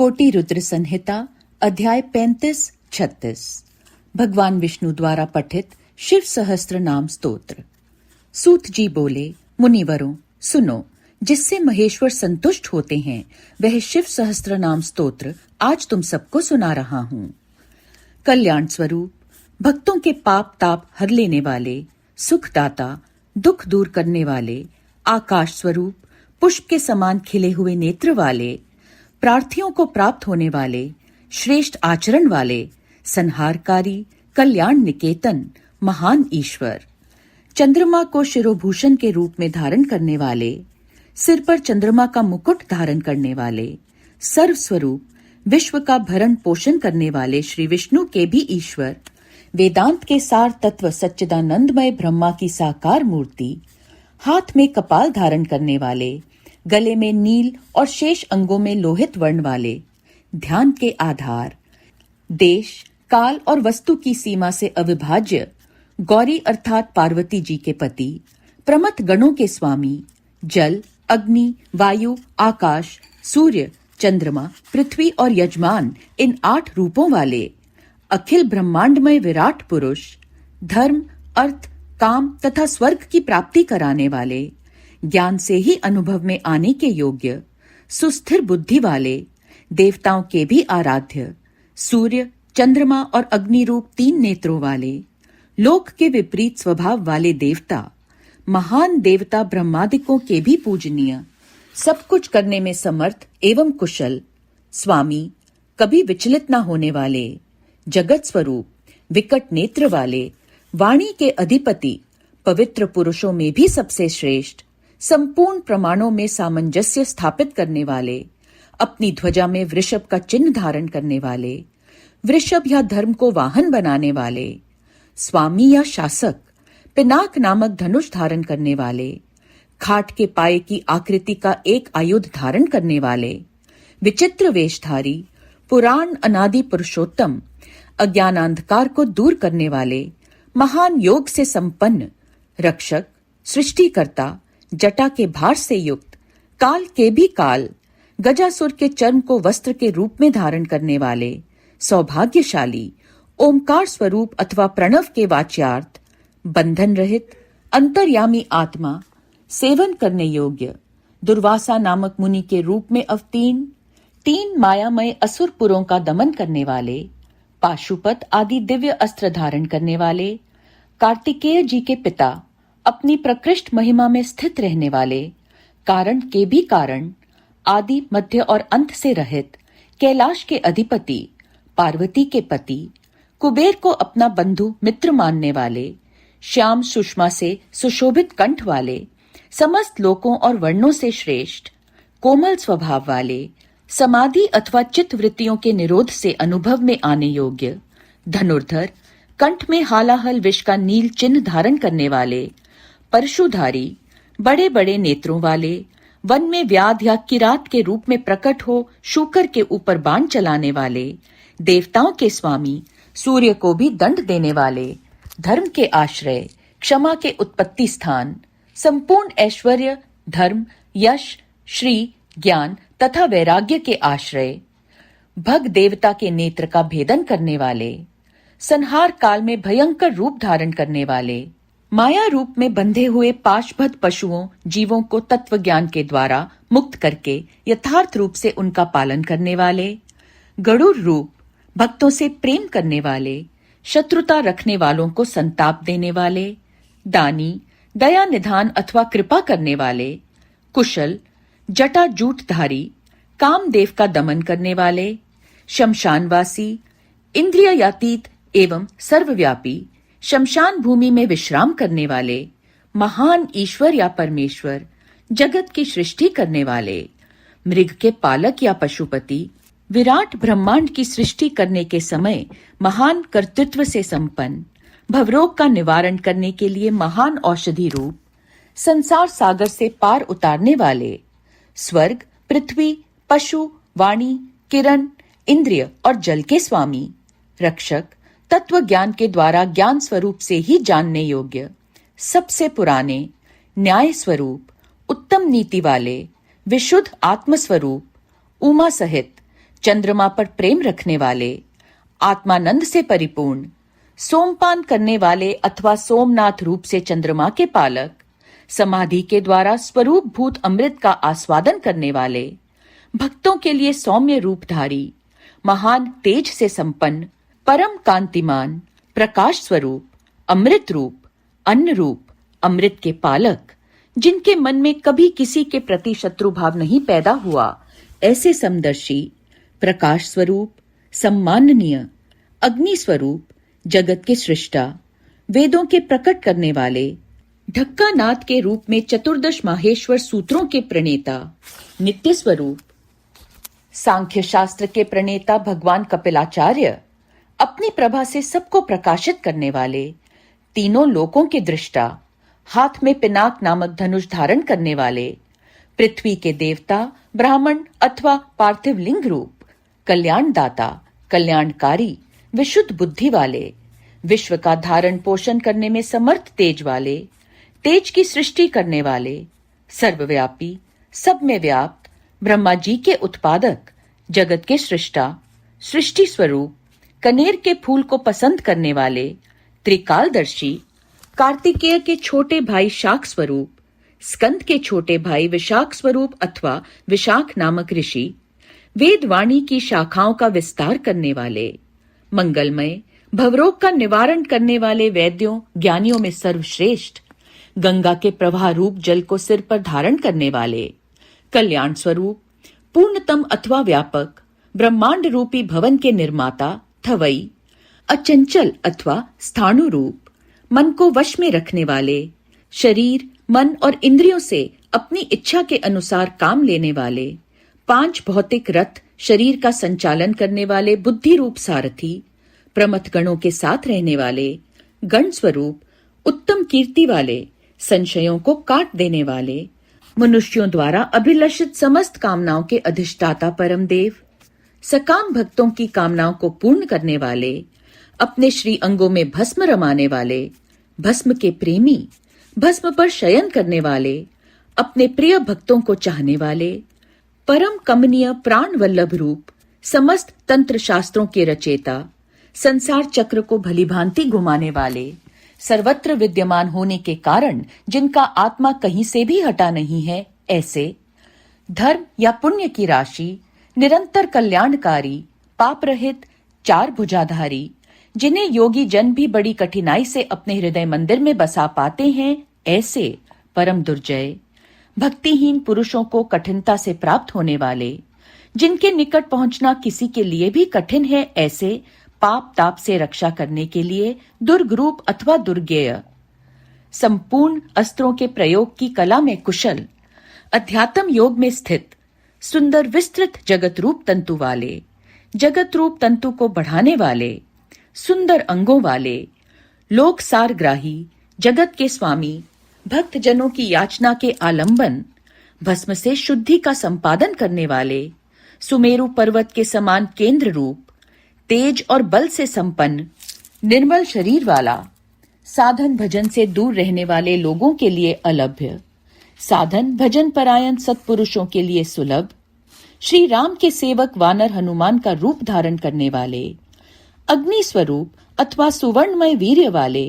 कोटि रुद्र संहिता अध्याय 35-36 भगवान विष्णु द्वारा पठित शिव सहस्त्र नाम स्तोत्र। सूत जी बोले, मुनिवरों सुनो, जिससे महेश्वर संतुष्ट होते हैं वह शिव सहस्त्र नाम स्तोत्र आज तुम सबको सुना रहा हूं। कल्याण स्वरूप, भक्तों के पाप ताप हर लेने वाले, सुखदाता, दुख दूर करने वाले, आकाश स्वरूप, पुष्प के समान खिले हुए नेत्र वाले, प्रार्थियों को प्राप्त होने वाले, श्रेष्ठ आचरण वाले, संहारकारी, कल्याण निकेतन, महान ईश्वर, चंद्रमा को शिरोभूषण के रूप में धारण करने वाले, सिर पर चंद्रमा का मुकुट धारण करने वाले, सर्वस्वरूप, विश्व का भरण पोषण करने वाले श्री विष्णु के भी ईश्वर, वेदांत के सार तत्व सच्चिदानंदमय ब्रह्मा की साकार मूर्ति, हाथ में कपाल धारण करने वाले, गले में नील और शेष अंगों में लोहित वर्ण वाले, ध्यान के आधार, देश काल और वस्तु की सीमा से अविभाज्य, गौरी अर्थात पार्वती जी के पति, प्रमथ गणों के स्वामी, जल, अग्नि, वायु, आकाश, सूर्य, चंद्रमा, पृथ्वी और यजमान इन 8 रूपों वाले, अखिल ब्रह्मांडमय विराट पुरुष, धर्म, अर्थ, काम तथा स्वर्ग की प्राप्ति कराने वाले, ज्ञान से ही अनुभव में आने के योग्य, सुस्थिर बुद्धि वाले, देवताओं के भी आराध्य, सूर्य, चंद्रमा और अग्नि रूप 3 नेत्रों वाले, लोक के विपरीत स्वभाव वाले देवता, महान देवता ब्रह्मादिकों के भी पूजनीय, सब कुछ करने में समर्थ एवं कुशल, स्वामी, कभी विचलित न होने वाले, जगत स्वरूप, विकट नेत्र वाले, वाणी के अधिपति, पवित्र पुरुषों में भी सबसे श्रेष्ठ, संपूर्ण प्रमाणों में सामंजस्य स्थापित करने वाले, अपनी ध्वजा में वृषभ का चिन्ह धारण करने वाले, वृषभ या धर्म को वाहन बनाने वाले, स्वामी या शासक, पिनाक नामक धनुष धारण करने वाले, खाट के पाए की आकृति का एक आयुध धारण करने वाले, विचित्र वेशधारी, पुराण अनादि पुरुषोत्तम, अज्ञानांधकार को दूर करने वाले, महान योग से संपन्न, रक्षक, सृष्टिकर्ता, जटा के भार से युक्त, काल के भी काल, गजासुर के चर्म को वस्त्र के रूप में धारण करने वाले, सौभाग्यशाली, ओमकार स्वरूप अथवा प्रणव के वाच्यार्थ, बंधन रहित, अंतर्यामी आत्मा, सेवन करने योग्य, दुर्वासा नामक मुनि के रूप में अवतीर्ण, 3 मायामय असुरपुरों का दमन करने वाले, पाशुपत आदि दिव्य अस्त्र धारण करने वाले, कार्तिकेय जी के पिता, अपनी प्रकृष्ट महिमा में स्थित रहने वाले, कारण के भी कारण, आदि मध्य और अंत से रहित, कैलाश के अधिपति, पार्वती के पति, कुबेर को अपना बंधु मित्र मानने वाले, श्याम सुषमा से सुशोभित कंठ वाले, समस्त लोकों और वर्णों से श्रेष्ठ, कोमल स्वभाव वाले, समाधि अथवा चित्त वृत्तियों के निरोध से अनुभव में आने योग्य, धनुर्धर, कंठ में हालाहल विष का नील चिन्ह धारण करने वाले, परशुधारी, बड़े बड़े नेत्रों वाले, वन में व्याध या किरात के रूप में प्रकट हो शूकर के ऊपर बाण चलाने वाले, देवताओं के स्वामी, सूर्य को भी दंड देने वाले, धर्म के आश्रय, क्षमा के उत्पत्ति स्थान, संपूर्ण ऐश्वर्य, धर्म, यश, श्री, ज्ञान तथा वैराग्य के आश्रय, भग देवता के नेत्र का भेदन करने वाले, संहार काल में भयंकर रूप धारण करने वाले, माया रूप में बंधे हुए पाशबद्ध पशुओं जीवों को तत्व ज्ञान के द्वारा मुक्त करके यथार्थ रूप से उनका पालन करने वाले, गरुड़ रूप, भक्तों से प्रेम करने वाले, शत्रुता रखने वालों को संताप देने वाले, दानी, दया निधान अथवा कृपा करने वाले, कुशल, जटा जूटधारी, कामदेव का दमन करने वाले, शमशानवासी, इंद्रियातीत एवं सर्वव्यापी, शमशान भूमि में विश्राम करने वाले, महान ईश्वर या परमेश्वर, जगत की सृष्टि करने वाले, मृग के पालक या पशुपति, विराट ब्रह्मांड की सृष्टि करने के समय महान कर्तृत्व से संपन्न, भवरोग का निवारण करने के लिए महान औषधि रूप, संसार सागर से पार उतारने वाले, स्वर्ग, पृथ्वी, पशु, वाणी, किरण, इंद्रिय और जल के स्वामी, रक्षक, तत्व ज्ञान के द्वारा ज्ञान स्वरूप से ही जानने योग्य, सबसे पुराने, न्याय स्वरूप, उत्तम नीति वाले, विशुद्ध आत्मस्वरूप, उमा सहित, चंद्रमा पर प्रेम रखने वाले, आत्मानंद से परिपूर्ण, सोमपान करने वाले अथवा सोमनाथ रूप से चंद्रमा के पालक, समाधि के द्वारा स्वरूप भूत अमृत का आस्वादन करने वाले, भक्तों के लिए सौम्य रूपधारी, महान तेज से संपन्न, परम कांतिमान, प्रकाश स्वरूप, अमृत रूप, अन्न रूप, अमृत के पालक, जिनके मन में कभी किसी के प्रति शत्रु भाव नहीं पैदा हुआ, ऐसे समदर्शी, प्रकाश स्वरूप, सम्माननीय, अग्नि स्वरूप, जगत के सृष्टा, वेदों के प्रकट करने वाले, ढक्कानाथ के रूप में चतुर्दश माहेश्वर सूत्रों के प्रणेता, नित्य स्वरूप, सांख्य शास्त्र के प्रणेता भगवान कपिलाचार्य, अपनी प्रभा से सबको प्रकाशित करने वाले, तीनों लोकों के दृष्टा, हाथ में पिनाक नामक धनुष धारण करने वाले, पृथ्वी के देवता, ब्राह्मण अथवा पार्थिव लिंग रूप, कल्याणदाता, कल्याणकारी, विशुद्ध बुद्धि वाले, विश्व का धारण पोषण करने में समर्थ तेज वाले, तेज की सृष्टि करने वाले, सर्वव्यापी, सब में व्याप्त, ब्रह्मा जी के उत्पादक, जगत के सृष्टा, सृष्टि स्वरूप, कनेर के फूल को पसंद करने वाले, त्रिकालदर्शी, कार्तिकेय के छोटे भाई शाक स्वरूप, स्कंद के छोटे भाई विशाख स्वरूप अथवा विशाख नामक ऋषि, वेदवाणी की शाखाओं का विस्तार करने वाले, मंगलमय, भवरोग का निवारण करने वाले वैद्यों ज्ञानियों में सर्वश्रेष्ठ, गंगा के प्रवाह रूप जल को सिर पर धारण करने वाले, कल्याण स्वरूप, पूर्णतम अथवा व्यापक, ब्रह्मांड रूपी भवन के निर्माता, थवई, अचंचल अथवा स्थाणु रूप, मन को वश में रखने वाले, शरीर, मन और इंद्रियों से अपनी इच्छा के अनुसार काम लेने वाले, 5 भौतिक रथ शरीर का संचालन करने वाले बुद्धि रूप सारथी, प्रमथ गणों के साथ रहने वाले, गण स्वरूप, उत्तम कीर्ति वाले, संशयों को काट देने वाले, मनुष्यों द्वारा अभिलषित समस्त कामनाओं के अधिष्ठाता परम देव, सकाम भक्तों की कामनाओं को पूर्ण करने वाले, अपने श्री अंगों में भस्म रमाने वाले, भस्म के प्रेमी, भस्म पर शयन करने वाले, अपने प्रिय भक्तों को चाहने वाले, परम कमनीय प्राण वल्लभ रूप, समस्त तंत्र शास्त्रों के रचेता, संसार चक्र को भलीभांति घुमाने वाले, सर्वत्र विद्यमान होने के कारण जिनका आत्मा कहीं से भी हटा नहीं है, ऐसे धर्म या पुण्य की राशि, निरंतर कल्याणकारी, पाप रहित, 4 भुजाधारी, जिन्हें योगी जन भी बड़ी कठिनाई से अपने हृदय मंदिर में बसा पाते हैं, ऐसे परम दुर्जय, भक्तिहीन पुरुषों को कठिनता से प्राप्त होने वाले, जिनके निकट पहुंचना किसी के लिए भी कठिन है, ऐसे पाप ताप से रक्षा करने के लिए दुर्ग रूप अथवा दुर्गेय, संपूर्ण अस्त्रों के प्रयोग की कला में कुशल, अध्यात्म योग में स्थित, सुंदर विस्तृत जगत रूप तंतु वाले, जगत रूप तंतु को बढ़ाने वाले, सुंदर अंगों वाले, लोक सारग्राही, जगत के स्वामी, भक्त जनों की याचना के आलंबन, भस्म से शुद्धि का संपादन करने वाले, सुमेरु पर्वत के समान केंद्र रूप, तेज और बल से संपन्न, निर्मल शरीर वाला, साधन भजन से दूर रहने वाले लोगों के लिए अलभ्य, साधन भजन परायण सत्पुरुषों के लिए सुलभ, श्री राम के सेवक वानर हनुमान का रूप धारण करने वाले, अग्नि स्वरूप अथवा सुवर्णमय वीर्य वाले,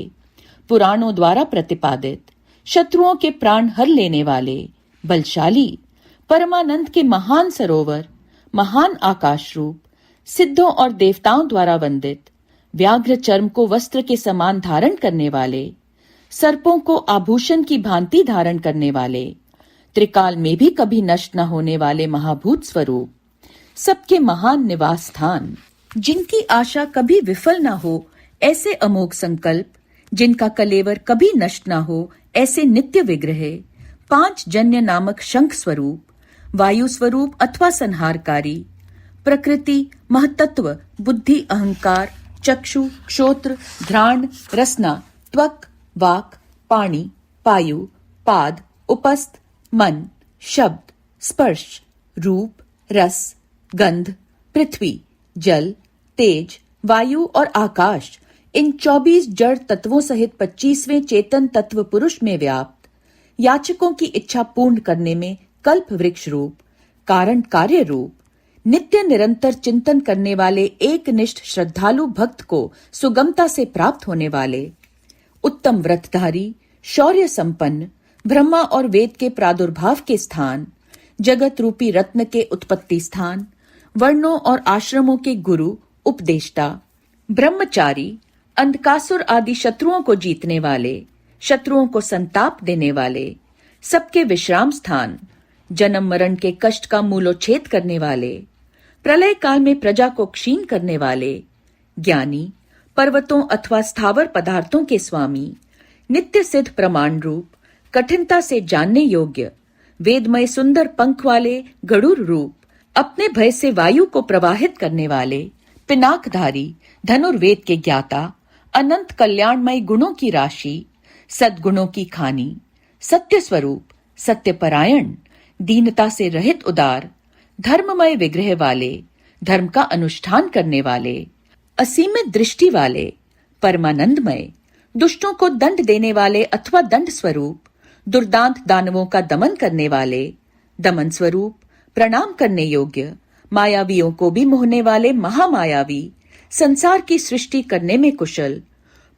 पुराणों द्वारा प्रतिपादित, शत्रुओं के प्राण हर लेने वाले, बलशाली, परमानंद के महान सरोवर, महान आकाश रूप, सिद्धों और देवताओं द्वारा वंदित, व्याघ्र चर्म को वस्त्र के समान धारण करने वाले, सर्पों को आभूषण की भांति धारण करने वाले, त्रिकाल में भी कभी नष्ट न होने वाले महाभूत स्वरूप, सबके महान निवास स्थान, जिनकी आशा कभी विफल न हो, ऐसे अमोघ संकल्प, जिनका कलेवर कभी नष्ट न हो, ऐसे नित्य विग्रह, 5 जन्य नामक शंख स्वरूप, वायु स्वरूप अथवा संहारकारी, प्रकृति, महतत्व, बुद्धि, अहंकार, चक्षु, श्रोत्र, घ्राण, रसना, त्वक, वाक, पाणी, पायु, पाद, उपस्थ, मन, शब्द, स्पर्श, रूप, रस, गंध, पृथ्वी, जल, तेज, वायु और आकाश, इन 24 जड़ तत्वों सहित 25वें चेतन तत्व पुरुष में व्याप्त, याचकों की इच्छा पूर्ण करने में कल्प वृक्ष रूप, कारण कार्य रूप, नित्य निरंतर चिंतन करने वाले एकनिष्ठ श्रद्धालु भक्त को सुगमता से प्राप्त होने वाले, उत्तम व्रतधारी, शौर्य संपन्न, ब्रह्मा और वेद के प्रादुर्भाव के स्थान, जगत रूपी रत्न के उत्पत्ति स्थान, वर्णों और आश्रमों के गुरु उपदेष्टा, ब्रह्मचारी, अंधकासुर आदि शत्रुओं को जीतने वाले, शत्रुओं को संताप देने वाले, सबके विश्राम स्थान, जन्म मरण के कष्ट का मूलोच्छेद करने वाले, प्रलय काल में प्रजा को क्षीण करने वाले, ज्ञानी, पर्वतों अथवा स्थावर पदार्थों के स्वामी, नित्य सिद्ध प्रमाण रूप, कठिनता से जानने योग्य, वेदमय सुंदर पंख वाले गरुड़ रूप, अपने भय से वायु को प्रवाहित करने वाले, पिनाकधारी, धनुर्वेद के ज्ञाता, अनंत कल्याणमय गुणों की राशि, सद्गुणों की खानी, सत्य स्वरूप, सत्यपरायण, दीनता से रहित उदार, धर्ममय विग्रह वाले, धर्म का अनुष्ठान करने वाले, असीमित दृष्टि वाले, परमानंदमय, दुष्टों को दंड देने वाले अथवा दंड स्वरूप, दुर्दांत दानवों का दमन करने वाले, दमन स्वरूप, प्रणाम करने योग्य, मायावियों को भी मोहने वाले महामायावी, संसार की सृष्टि करने में कुशल,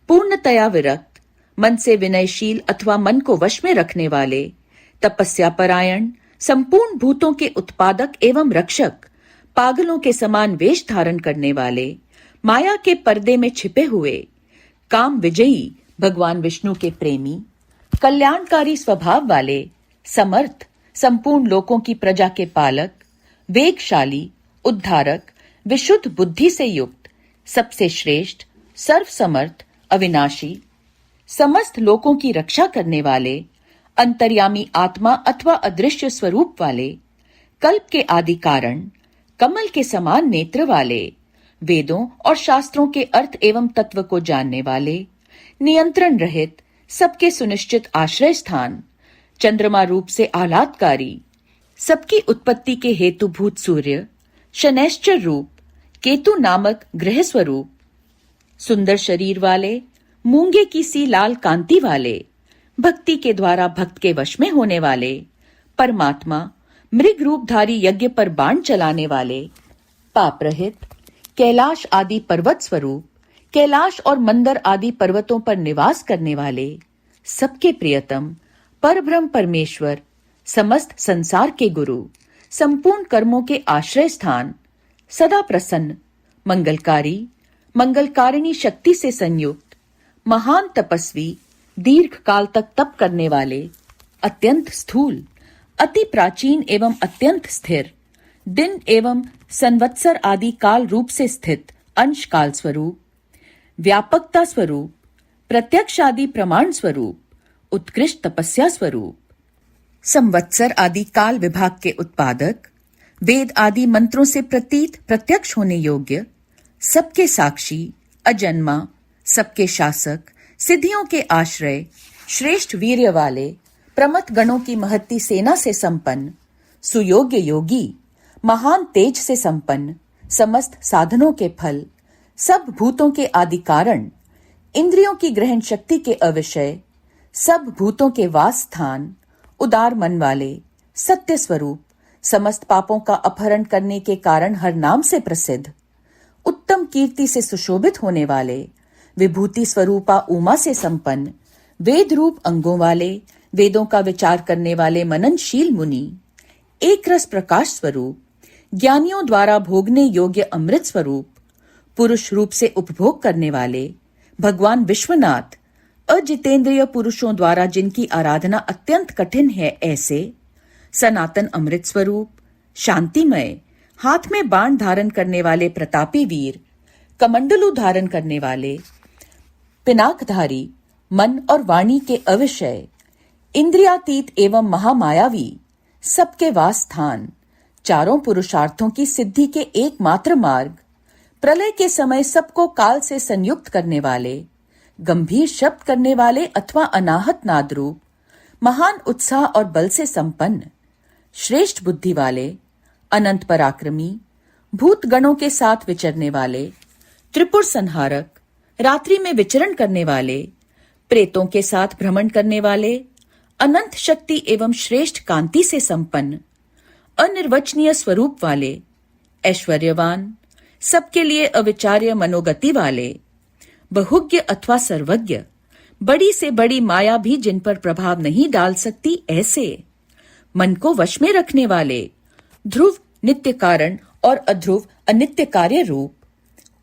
पूर्णतया विरक्त, मन से विनयशील अथवा मन को वश में रखने वाले, तपस्या परायण, संपूर्ण भूतों के उत्पादक एवं रक्षक, पागलों के समान वेश धारण करने वाले, माया के पर्दे में छिपे हुए, काम विजयी भगवान विष्णु के प्रेमी, कल्याणकारी स्वभाव वाले, समर्थ, संपूर्ण लोकों की प्रजा के पालक, वेगशाली, उद्धारक, विशुद्ध बुद्धि से युक्त, सबसे श्रेष्ठ, सर्वसमर्थ, अविनाशी, समस्त लोकों की रक्षा करने वाले, अंतर्यामी आत्मा अथवा अदृश्य स्वरूप वाले, कल्प के आदि कारण, कमल के समान नेत्र वाले, वेदों और शास्त्रों के अर्थ एवं तत्व को जानने वाले, नियंत्रण रहित, सबके सुनिश्चित आश्रय स्थान, चंद्रमा रूप से आह्लादकारी, सबकी उत्पत्ति के हेतुभूत सूर्य, शनैश्चर रूप, केतु नामक ग्रह स्वरूप, सुंदर शरीर वाले, मूंगे की सी लाल कांति वाले, भक्ति के द्वारा भक्त के वश में होने वाले, परमात्मा, मृग रूपधारी यज्ञ पर बाण चलाने वाले, पाप रहित, कैलाश आदि पर्वत स्वरूप, कैलाश और मंदर आदि पर्वतों पर निवास करने वाले, सबके प्रियतम, परब्रह्म परमेश्वर, समस्त संसार के गुरु, संपूर्ण कर्मों के आश्रय स्थान, सदा प्रसन्न, मंगलकारी, मंगलकारिणी शक्ति से संयुक्त, महान तपस्वी, दीर्घ काल तक तप करने वाले, अत्यंत स्थूल, अति प्राचीन एवं अत्यंत स्थिर, दिन एवं संवत्सर आदि काल रूप से स्थित अंश काल स्वरूप, व्यापकता स्वरूप, प्रत्यक्ष आदि प्रमाण स्वरूप, उत्कृष्ट तपस्या स्वरूप, संवत्सर आदि काल विभाग के उत्पादक, वेद आदि मंत्रों से प्रतीत प्रत्यक्ष होने योग्य, सबके साक्षी, अजन्मा, सबके शासक, सिद्धियों के आश्रय, श्रेष्ठ वीर्य वाले, प्रमथ गणों की महत्ती सेना से संपन्न, सुयोग्य योगी, महान तेज से संपन्न, समस्त साधनों के फल, सब भूतों के आदि कारण, इंद्रियों की ग्रहण शक्ति के अविषय, सब भूतों के वास स्थान, उदार मन वाले, सत्य स्वरूप, समस्त पापों का अपहरण करने के कारण हर नाम से प्रसिद्ध, उत्तम कीर्ति से सुशोभित होने वाले, विभूति स्वरूपा उमा से संपन्न, वेद रूप अंगों वाले, वेदों का विचार करने वाले मननशील मुनि, एक रस प्रकाश स्वरूप, ज्ञानियों द्वारा भोगने योग्य अमृत स्वरूप, पुरुष रूप से उपभोग करने वाले, भगवान विश्वनाथ, अजितेंद्रिय पुरुषों द्वारा जिनकी आराधना अत्यंत कठिन है ऐसे, सनातन अमृत स्वरूप, शांतिमय, हाथ में बाण धारण करने वाले प्रतापी वीर, कमंडलू धारण करने वाले, पिनाकधारी, मन और वाणी के अविषय, इंद्रियातीत एवं महामायावी, सबके वास स्थान, चारों पुरुषार्थों की सिद्धि के एकमात्र मार्ग, प्रलय के समय सबको काल से संयुक्त करने वाले, गंभीर शब्द करने वाले अथवा अनाहत नाद रूप, महान उत्साह और बल से संपन्न, श्रेष्ठ बुद्धि वाले, अनंत पराक्रमी, भूत गणों के साथ विचरने वाले, त्रिपुर संहारक, रात्रि में विचरण करने वाले, प्रेतों के साथ भ्रमण करने वाले, अनंत शक्ति एवं श्रेष्ठ कांति से संपन्न, अनिर्वचनीय स्वरूप वाले, ऐश्वर्यवान, सबके लिए अविचार्य मनोगति वाले, बहुज्ञ अथवा सर्वज्ञ, बड़ी से बड़ी माया भी जिन पर प्रभाव नहीं डाल सकती ऐसे, मन को वश में रखने वाले, ध्रुव नित्य कारण और अध्रुव अनित्य कार्य रूप,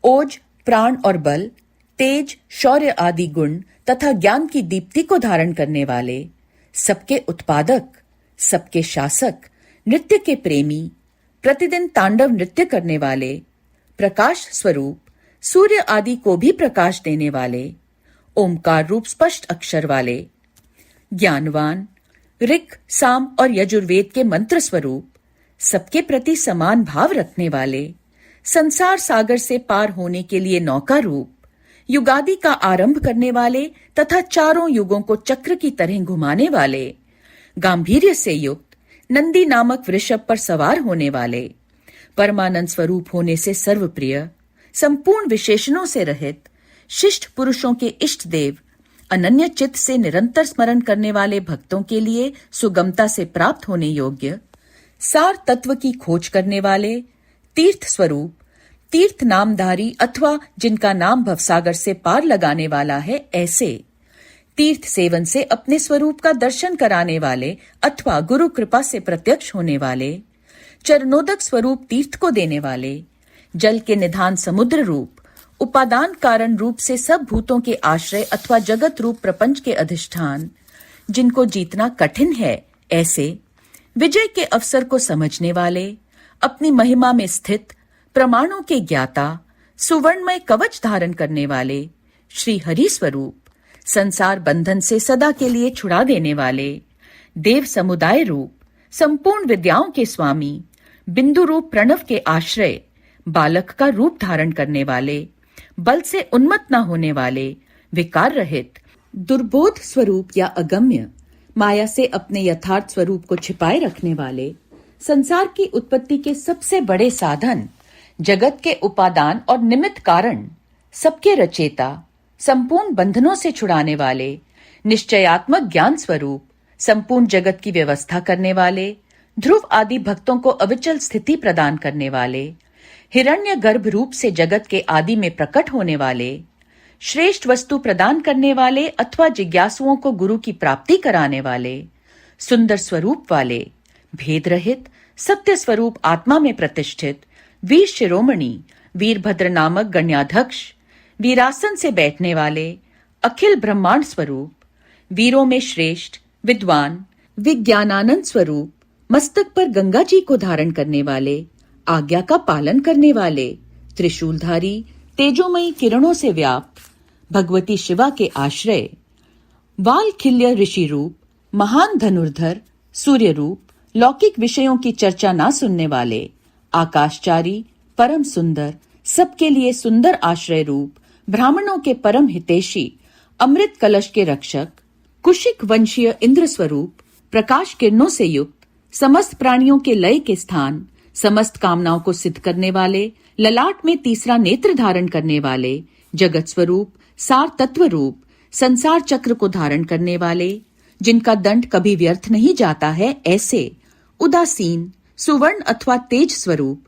ओज प्राण और बल, तेज शौर्य आदि गुण तथा ज्ञान की दीप्ति को धारण करने वाले, सबके उत्पादक, सबके शासक, नृत्य के प्रेमी, प्रतिदिन तांडव नृत्य करने वाले, प्रकाश स्वरूप, सूर्य आदि को भी प्रकाश देने वाले, ओमकार रूप स्पष्ट अक्षर वाले, ज्ञानवान, ऋक् साम और यजुर्वेद के मंत्र स्वरूप, सबके प्रति समान भाव रखने वाले, संसार सागर से पार होने के लिए नौका रूप, युगादि का आरंभ करने वाले तथा चारों युगों को चक्र की तरह घुमाने वाले, गांभीर्य से युक्त, नंदी नामक वृषभ पर सवार होने वाले, परमानंद स्वरूप होने से सर्वप्रिय, संपूर्ण विशेषणों से रहित, शिष्ट पुरुषों के इष्ट देव, अनन्य चित्त से निरंतर स्मरण करने वाले भक्तों के लिए सुगमता से प्राप्त होने योग्य, सार तत्व की खोज करने वाले, तीर्थ स्वरूप, तीर्थ नामधारी अथवा जिनका नाम भवसागर से पार लगाने वाला है ऐसे, तीर्थ सेवन से अपने स्वरूप का दर्शन कराने वाले अथवा गुरु कृपा से प्रत्यक्ष होने वाले, चरणोदक स्वरूप तीर्थ को देने वाले, जल के निधान समुद्र रूप, उपादान कारण रूप से सब भूतों के आश्रय अथवा जगत रूप प्रपंच के अधिष्ठान, जिनको जीतना कठिन है ऐसे, विजय के अवसर को समझने वाले, अपनी महिमा में स्थित, प्रमाणों के ज्ञाता, सुवर्णमय कवच धारण करने वाले, श्री हरि स्वरूप, संसार बंधन से सदा के लिए छुड़ा देने वाले, देव समुदाय रूप, संपूर्ण विद्याओं के स्वामी, बिंदु रूप प्रणव के आश्रय, बालक का रूप धारण करने वाले, बल से उन्मत्त न होने वाले, विकार रहित, दुर्बोध स्वरूप या अगम्य, माया से अपने यथार्थ स्वरूप को छिपाए रखने वाले, संसार की उत्पत्ति के सबसे बड़े साधन, जगत के उपादान और निमित्त कारण, सबके रचेता, संपूर्ण बंधनों से छुड़ाने वाले, निश्चयात्मक ज्ञान स्वरूप, संपूर्ण जगत की व्यवस्था करने वाले, ध्रुव आदि भक्तों को अविचल स्थिति प्रदान करने वाले, हिरण्य गर्भ रूप से जगत के आदि में प्रकट होने वाले, श्रेष्ठ वस्तु प्रदान करने वाले अथवा जिज्ञासुओं को गुरु की प्राप्ति कराने वाले, सुंदर स्वरूप वाले, भेद रहित, सत्य स्वरूप आत्मा में प्रतिष्ठित, वीर शिरोमणि, वीरभद्र नामक गण्याध्यक्ष, वीरासन से बैठने वाले, अखिल ब्रह्मांड स्वरूप, वीरों में श्रेष्ठ, विद्वान, विज्ञानानंद स्वरूप, मस्तक पर गंगा जी को धारण करने वाले, आज्ञा का पालन करने वाले, त्रिशूलधारी, तेजोमयी किरणों से व्याप्त, भगवती शिवा के आश्रय, वालखिल्य ऋषि रूप, महान धनुर्धर, सूर्य रूप, लौकिक विषयों की चर्चा ना सुनने वाले, आकाशचारी, परम सुंदर, सबके लिए सुंदर आश्रय रूप, ब्राह्मणों के परम हितैषी, अमृत कलश के रक्षक, कुशिक वंशीय इंद्र स्वरूप, प्रकाश किरणों से युक्त, समस्त प्राणियों के लय के स्थान, समस्त कामनाओं को सिद्ध करने वाले, ललाट में तीसरा नेत्र धारण करने वाले, जगत स्वरूप, सार तत्व रूप, संसार चक्र को धारण करने वाले, जिनका दंड कभी व्यर्थ नहीं जाता है ऐसे, उदासीन, सुवर्ण अथवा तेज स्वरूप,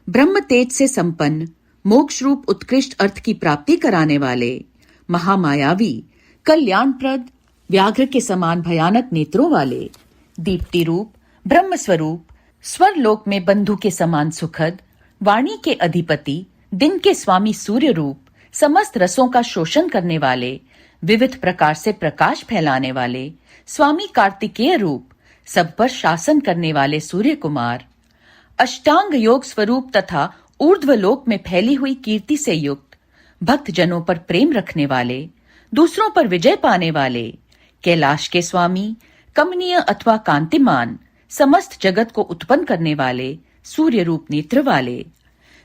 ब्रह्म तेज से संपन्न, मोक्ष रूप उत्कृष्ट अर्थ की प्राप्ति कराने वाले, महामायावी, कल्याणप्रद, व्याघ्र के समान भयानक नेत्रों वाले, दीप्ति रूप, ब्रह्म स्वरूप, स्वर्लोक में बंधु के समान सुखद, वाणी के अधिपति, दिन के स्वामी सूर्य रूप, समस्त रसों का शोषण करने वाले, विविध प्रकार से प्रकाश फैलाने वाले, स्वामी कार्तिकेय रूप, सब पर शासन करने वाले सूर्य कुमार, अष्टांग योग स्वरूप तथा ऊर्ध्वलोक में फैली हुई कीर्ति से युक्त, भक्त जनों पर प्रेम रखने वाले, दूसरों पर विजय पाने वाले, कैलाश के स्वामी, कमनीय अथवा कांतिमान, समस्त जगत को उत्पन्न करने वाले, सूर्य रूप नेत्र वाले,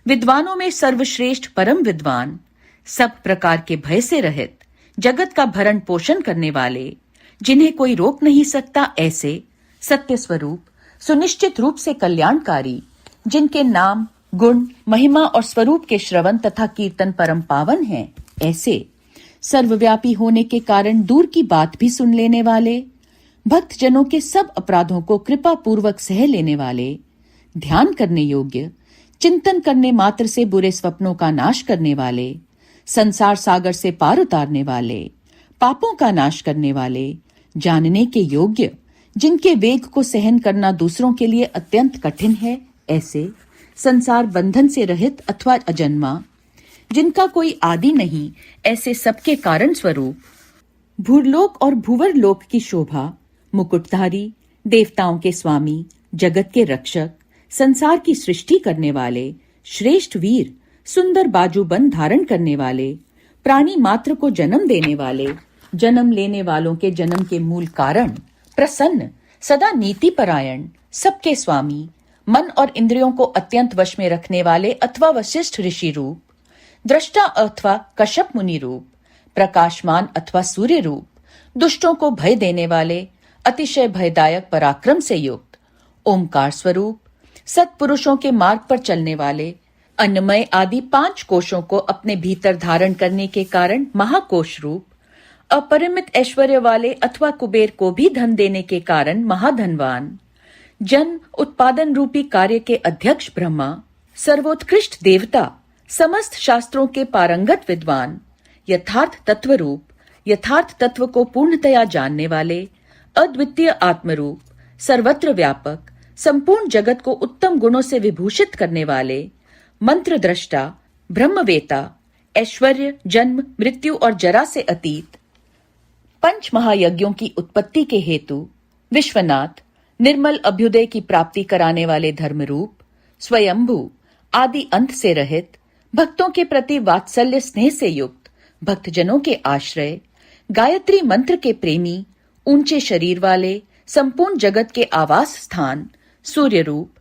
विद्वानों में सर्वश्रेष्ठ परम विद्वान, सब प्रकार के भय से रहित, जगत का भरण पोषण करने वाले, जिन्हें कोई रोक नहीं सकता ऐसे, सत्य स्वरूप, सुनिश्चित रूप से कल्याणकारी, जिनके नाम, गुण, महिमा और स्वरूप के श्रवण तथा कीर्तन परम पावन हैं ऐसे, सर्वव्यापी होने के कारण दूर की बात भी सुन लेने वाले, भक्त जनों के सब अपराधों को कृपा पूर्वक सह लेने वाले, ध्यान करने योग्य, चिंतन करने मात्र से बुरे स्वप्नों का नाश करने वाले, संसार सागर से पार उतारने वाले, पापों का नाश करने वाले, जानने के योग्य, जिनके वेग को सहन करना दूसरों के लिए अत्यंत कठिन है, ऐसे संसार बंधन से रहित अथवा अजन्मा, जिनका कोई आदि नहीं, ऐसे सबके कारण स्वरूप, भूलोक और भूवर लोक की शोभा, मुकुटधारी, देवताओं के स्वामी, जगत के रक्षक, संसार की सृष्टि करने वाले, श्रेष्ठ वीर, सुंदर बाजूबंद धारण करने वाले, प्राणी मात्र को जन्म देने वाले, जन्म लेने वालों के जन्म के मूल कारण, प्रसन्न, सदा नीति परायण, सबके स्वामी, मन और इंद्रियों को अत्यंत वश में रखने वाले अथवा वशिष्ठ ऋषि रूप, दृष्टा अथवा कश्यप मुनि रूप, प्रकाशमान अथवा सूर्य रूप, दुष्टों को भय देने वाले, अतिशय भयदायक पराक्रम से युक्त, ओंकार स्वरूप, सत्पुरुषों के मार्ग पर चलने वाले, अन्नमय आदि 5 कोशों को अपने भीतर धारण करने के कारण महाकोश रूप, अपरिमित ऐश्वर्य वाले अथवा कुबेर को भी धन देने के कारण महाधनवान, जन्म उत्पादन रूपी कार्य के अध्यक्ष ब्रह्मा, सर्वोत्कृष्ट देवता, समस्त शास्त्रों के पारंगत विद्वान, यथार्थ तत्व रूप, यथार्थ तत्व को पूर्णतया जानने वाले, अद्वितीय आत्मरूप, सर्वत्र व्यापक, संपूर्ण जगत को उत्तम गुणों से विभूषित करने वाले, मंत्र दृष्टा, ब्रह्मवेता, ऐश्वर्य, जन्म, मृत्यु और जरा से अतीत, 5 महायज्ञों की उत्पत्ति के हेतु, विश्वनाथ, निर्मल अभ्युदय की प्राप्ति कराने वाले धर्मरूप, स्वयंभू, आदि अंत से रहित, भक्तों के प्रति वात्सल्य स्नेह से युक्त, भक्तजनों के आश्रय, गायत्री मंत्र के प्रेमी, ऊंचे शरीर वाले, संपूर्ण जगत के आवास स्थान, सूर्य रूप,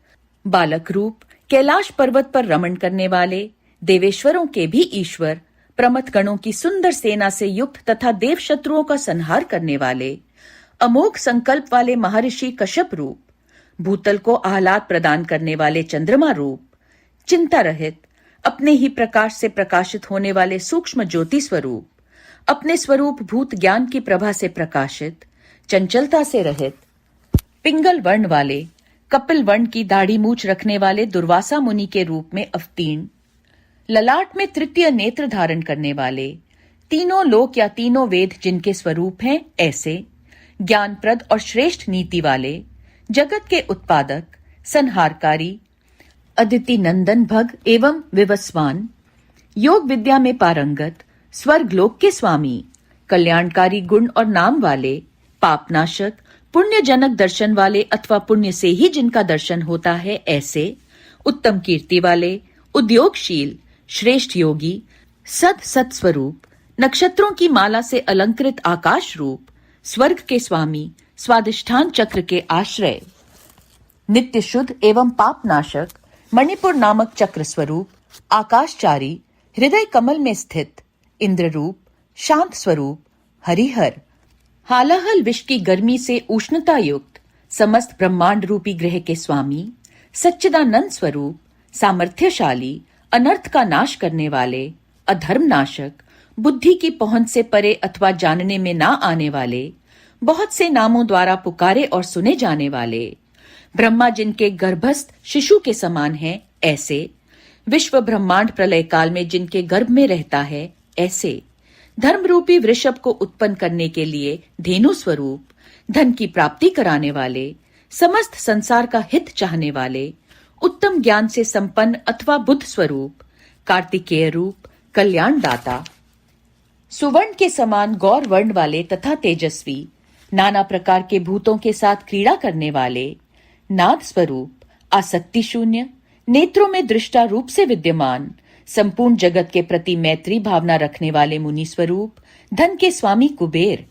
बालक रूप, कैलाश पर्वत पर रमण करने वाले, देवेश्वरों के भी ईश्वर, प्रमथ गणों की सुंदर सेना से युक्त तथा देव शत्रुओं का संहार करने वाले, अमोघ संकल्प वाले महर्षि कश्यप रूप, भूतल को आह्लाद प्रदान करने वाले चंद्रमा रूप, चिंता रहित, अपने ही प्रकाश से प्रकाशित होने वाले सूक्ष्म ज्योति स्वरूप, अपने स्वरूप भूत ज्ञान की प्रभा से प्रकाशित, चंचलता से रहित, पिंगल वर्ण वाले, कपिल वर्ण की दाढ़ी मूछ रखने वाले दुर्वासा मुनि के रूप में अवतीर्ण, ललाट में तृतीय नेत्र धारण करने वाले, तीनों लोक या तीनों वेद जिनके स्वरूप हैं, ऐसे ज्ञानप्रद और श्रेष्ठ नीति वाले, जगत के उत्पादक, संहारकारी, अदिति नंदन भग एवं विवस्वान, योग विद्या में पारंगत, स्वर्ग लोक के स्वामी, कल्याणकारी गुण और नाम वाले, पापनाशक, पुण्यजनक दर्शन वाले अथवा पुण्य से ही जिनका दर्शन होता है, ऐसे उत्तम कीर्ति वाले, उद्योगशील, श्रेष्ठ योगी, सत स्वरूप, नक्षत्रों की माला से अलंकृत आकाश रूप, स्वर्ग के स्वामी, स्वादिष्ठान चक्र के आश्रय, नित्य शुद्ध एवं पापनाशक, मणिपुर नामक चक्र स्वरूप, आकाशचारी, हृदय कमल में स्थित, इंद्र रूप, शांत स्वरूप, हरिहर, हालाहल विष की गर्मी से उष्णता युक्त, समस्त ब्रह्मांड रूपी ग्रह के स्वामी, सच्चिदानंद स्वरूप, सामर्थ्यशाली, अनर्थ का नाश करने वाले, अधर्मनाशक, बुद्धि की पहुंच से परे अथवा जानने में ना आने वाले, बहुत से नामों द्वारा पुकारे और सुने जाने वाले, ब्रह्मा जिनके गर्भस्थ शिशु के समान हैं, ऐसे विश्व ब्रह्मांड प्रलय काल में जिनके गर्भ में रहता है, ऐसे धर्मरूपी वृषभ को उत्पन्न करने के लिए धेनु स्वरूप, धन की प्राप्ति कराने वाले, समस्त संसार का हित चाहने वाले, उत्तम ज्ञान से संपन्न अथवा बुद्ध स्वरूप, कार्तिकेय रूप, कल्याण दाता, सुवर्ण के समान गौर वर्ण वाले तथा तेजस्वी, नाना प्रकार के भूतों के साथ क्रीड़ा करने वाले, नाद स्वरूप, आसक्ति शून्य, नेत्रों में दृष्टा रूप से विद्यमान, संपूर्ण जगत के प्रति मैत्री भावना रखने वाले मुनि स्वरूप, धन के स्वामी कुबेर,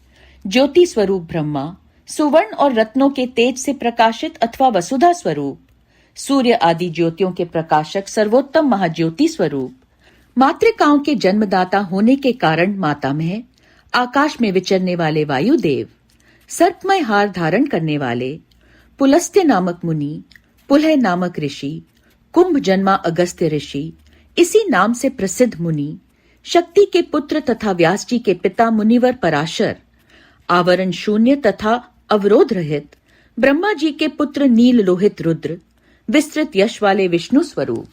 ज्योति स्वरूप ब्रह्मा, सुवर्ण और रत्नों के तेज से प्रकाशित अथवा वसुधा स्वरूप, सूर्य आदि ज्योतियों के प्रकाशक सर्वोत्तम महाज्योति स्वरूप, मातृकाओं के जन्मदाता होने के कारण मातामह, आकाश में विचरने वाले वायुदेव, सर्पमय हार धारण करने वाले, पुलस्त्य नामक मुनि, पुलह नामक ऋषि, कुंभ जन्मा अगस्त्य ऋषि, इसी नाम से प्रसिद्ध मुनि, शक्ति के पुत्र तथा व्यास जी के पिता मुनिवर पराशर, आवरण शून्य तथा अवरोध रहित, ब्रह्मा जी के पुत्र नील लोहित रुद्र, विस्तृत यश वाले विष्णु स्वरूप,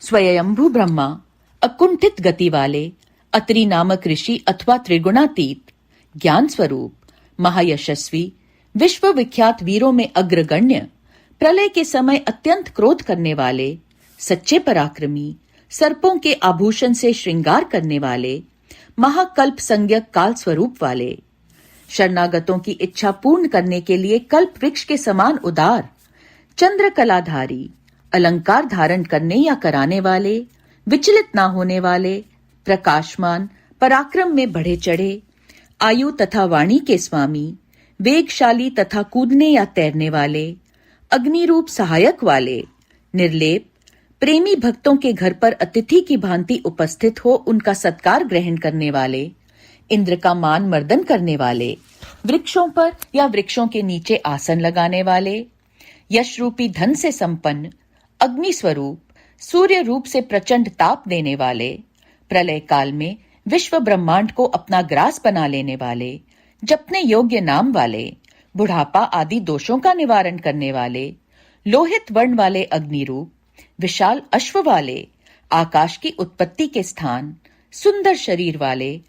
स्वयंभू ब्रह्मा, अकुंठित गति वाले, अत्रि नामक ऋषि अथवा त्रिगुणातीत, ज्ञान स्वरूप, महायशस्वी, विश्व विख्यात वीरों में अग्रगण्य, प्रलय के समय अत्यंत क्रोध करने वाले, सच्चे पराक्रमी, सर्पों के आभूषण से श्रृंगार करने वाले, महाकल्प संज्ञक काल स्वरूप वाले, शरणागतों की इच्छा पूर्ण करने के लिए कल्प वृक्ष के समान उदार, चंद्र कलाधारी, अलंकार धारण करने या कराने वाले, विचलित ना होने वाले, प्रकाशमान, पराक्रम में बढ़े चढ़े, आयु तथा वाणी के स्वामी, वेगशाली तथा कूदने या तैरने वाले, अग्नि रूप सहायक वाले, निर्लेप, प्रेमी भक्तों के घर पर अतिथि की भांति उपस्थित हो उनका सत्कार ग्रहण करने वाले, इंद्र का मान मर्दन करने वाले, वृक्षों पर या वृक्षों के नीचे आसन लगाने वाले, यश रूपी धन से संपन्न, अग्नि स्वरूप, सूर्य रूप से प्रचंड ताप देने वाले, प्रलय काल में विश्व ब्रह्मांड को अपना ग्रास बना लेने वाले, जपने योग्य नाम वाले, बुढ़ापा आदि दोषों का निवारण करने वाले, लोहित वर्ण वाले अग्नि रूप, विशाल अश्व वाले, आकाश की उत्पत्ति के स्थान, सुंदर शरीर वाले,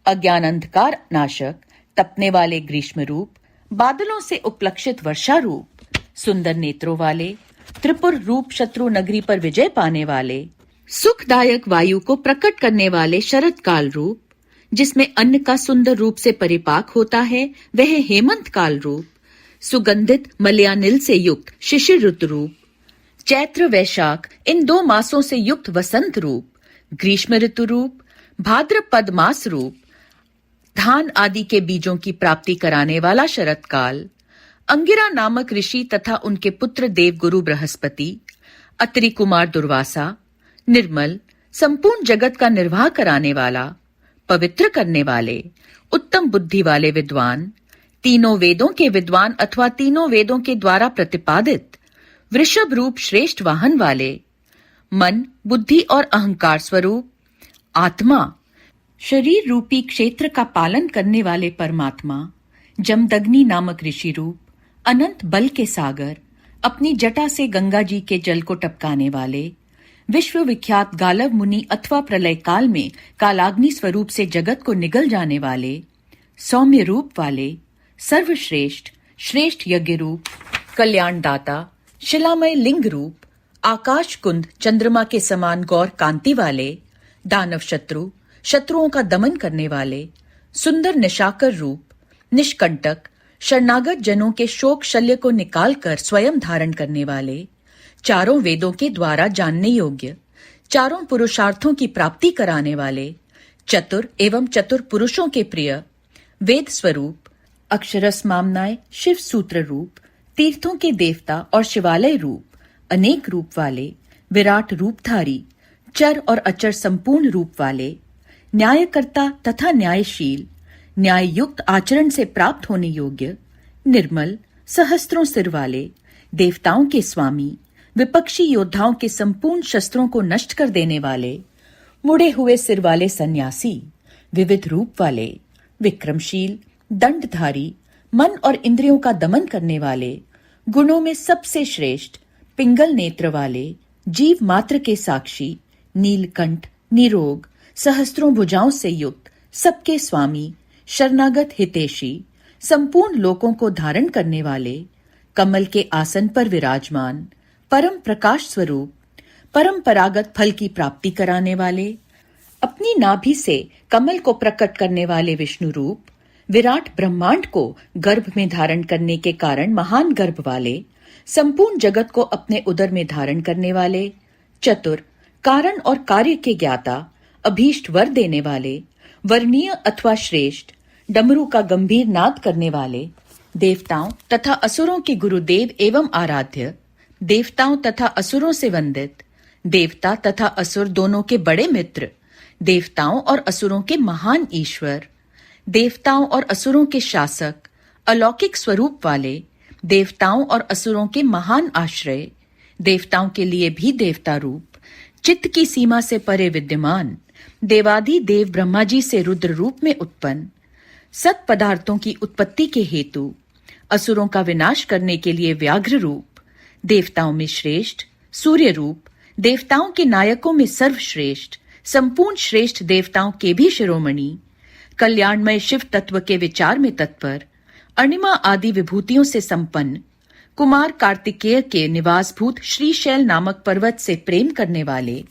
अज्ञान अंधकार नाशक, तपने वाले ग्रीष्म रूप, बादलों से उपलक्षित वर्षा रूप, सुंदर नेत्रों वाले, त्रिपुर रूप शत्रु नगरी पर विजय पाने वाले, सुखदायक वायु को प्रकट करने वाले शरद काल रूप, जिसमें अन्न का सुंदर रूप से परिपाक होता है, वह हेमंत काल रूप, सुगंधित मलयानिल से युक्त शिशिर ऋतु रूप, चैत्र वैशाख इन 2 मासों से युक्त वसंत रूप, ग्रीष्म ऋतु रूप, भाद्रपद मास रूप, धान आदि के बीजों की प्राप्ति कराने वाला शरद काल, अंगिरा नामक ऋषि तथा उनके पुत्र देवगुरु बृहस्पति, अत्रि कुमार दुर्वासा, निर्मल, संपूर्ण जगत का निर्वाह कराने वाला, पवित्र करने वाले, उत्तम बुद्धि वाले विद्वान, तीनों वेदों के विद्वान अथवा तीनों वेदों के द्वारा प्रतिपादित, वृषभ रूप श्रेष्ठ वाहन वाले, मन, बुद्धि और अहंकार स्वरूप, आत्मा, शरीर रूपी क्षेत्र का पालन करने वाले परमात्मा, जमदग्नि नामक ऋषि रूप, अनंत बल के सागर, अपनी जटा से गंगा जी के जल को टपकाने वाले, विश्व विख्यात गालव मुनि अथवा प्रलय काल में कालाग्नि स्वरूप से जगत को निगल जाने वाले, सौम्य रूप वाले, सर्वश्रेष्ठ, श्रेष्ठ यज्ञ रूप, कल्याणदाता, शिलामय लिंग रूप, आकाश कुंद चंद्रमा के समान गौर कांति वाले, दानव शत्रु, शत्रुओं का दमन करने वाले, सुंदर निशाकर रूप, निष्कंटक, शरणागत जनों के शोक शल्य को निकालकर स्वयं धारण करने वाले, चारों वेदों के द्वारा जानने योग्य, चारों पुरुषार्थों की प्राप्ति कराने वाले, चतुर एवं चतुर पुरुषों के प्रिय, वेद स्वरूप, अक्षरस मामनाय शिव सूत्र रूप, तीर्थों के देवता और शिवालय रूप, अनेक रूप वाले, विराट रूपधारी, चर और अचर संपूर्ण रूप वाले, न्यायकर्ता तथा न्यायशील, न्याय युक्त आचरण से प्राप्त होने योग्य, निर्मल, सहस्त्रों सिर वाले, देवताओं के स्वामी, विपक्षी योद्धाओं के संपूर्ण शस्त्रों को नष्ट कर देने वाले, मुड़े हुए सिर वाले सन्यासी, विविध रूप वाले, विक्रमशील, दंडधारी, मन और इंद्रियों का दमन करने वाले, गुणों में सबसे श्रेष्ठ, पिंगल नेत्र वाले, जीव मात्र के साक्षी, नीलकंठ, निरोग, सहस्त्रों भुजाओं से युक्त, सबके स्वामी, शरणागत हितैषी, संपूर्ण लोकों को धारण करने वाले, कमल के आसन पर विराजमान, परम प्रकाश स्वरूप, परंपरागत फल की प्राप्ति कराने वाले, अपनी नाभि से कमल को प्रकट करने वाले विष्णु रूप, विराट ब्रह्मांड को गर्भ में धारण करने के कारण महान गर्भ वाले, संपूर्ण जगत को अपने उदर में धारण करने वाले, चतुर, कारण और कार्य के ज्ञाता, अभीष्ट वर देने वाले, वर्णीय अथवा श्रेष्ठ, डमरू का गंभीर नाद करने वाले, देवताओं तथा असुरों के गुरुदेव एवं आराध्य, देवताओं तथा असुरों से वंदित, देवता तथा असुर दोनों के बड़े मित्र, देवताओं और असुरों के महान ईश्वर, देवताओं और असुरों के शासक, अलौकिक स्वरूप वाले, देवताओं और असुरों के महान आश्रय, देवताओं के लिए भी देवता रूप, चित्त की सीमा से परे विद्यमान, देवादि देव ब्रह्मा जी से रुद्र रूप में उत्पन्न, सत पदार्थों की उत्पत्ति के हेतु, असुरों का विनाश करने के लिए व्याघ्र रूप, देवताओं में श्रेष्ठ, सूर्य रूप, देवताओं के नायकों में सर्वश्रेष्ठ, संपूर्ण श्रेष्ठ देवताओं के भी शिरोमणि, कल्याणमय शिव तत्व के विचार में तत्पर, अणिमा आदि विभूतियों से संपन्न, कुमार कार्तिकेय के निवासभूत श्रीशैल नामक पर्वत से प्रेम करने वाले,